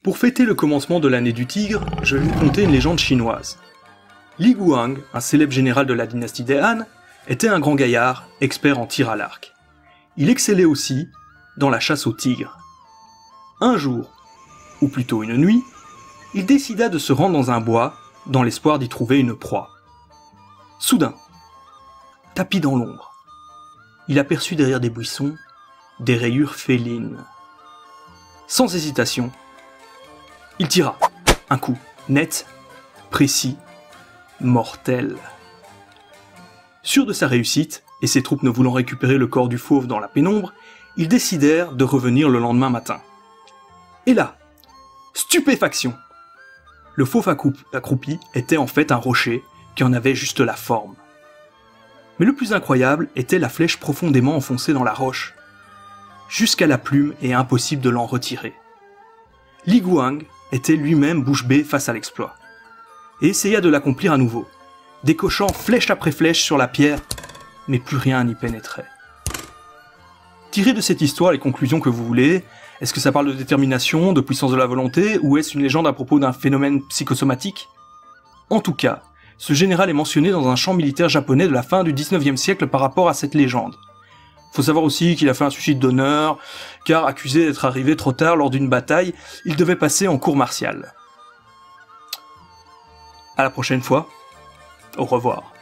Pour fêter le commencement de l'année du tigre, je vais vous conter une légende chinoise. Li Guang, un célèbre général de la dynastie des Han, était un grand gaillard, expert en tir à l'arc. Il excellait aussi dans la chasse au tigre. Un jour, ou plutôt une nuit, il décida de se rendre dans un bois dans l'espoir d'y trouver une proie. Soudain, tapi dans l'ombre, il aperçut derrière des buissons des rayures félines. Sans hésitation, il tira un coup net, précis, mortel. Sûr de sa réussite, et ses troupes ne voulant récupérer le corps du fauve dans la pénombre, ils décidèrent de revenir le lendemain matin. Et là, stupéfaction! Le fauve accroupi était en fait un rocher qui en avait juste la forme. Mais le plus incroyable était la flèche profondément enfoncée dans la roche, jusqu'à la plume et impossible de l'en retirer. Li Guang était lui-même bouche bée face à l'exploit, et essaya de l'accomplir à nouveau, décochant flèche après flèche sur la pierre, mais plus rien n'y pénétrait. Tirez de cette histoire les conclusions que vous voulez. Est-ce que ça parle de détermination, de puissance de la volonté, ou est-ce une légende à propos d'un phénomène psychosomatique? En tout cas, ce général est mentionné dans un champ militaire japonais de la fin du 19e siècle par rapport à cette légende. Faut savoir aussi qu'il a fait un suicide d'honneur, car accusé d'être arrivé trop tard lors d'une bataille, il devait passer en cour martiale. À la prochaine fois, au revoir.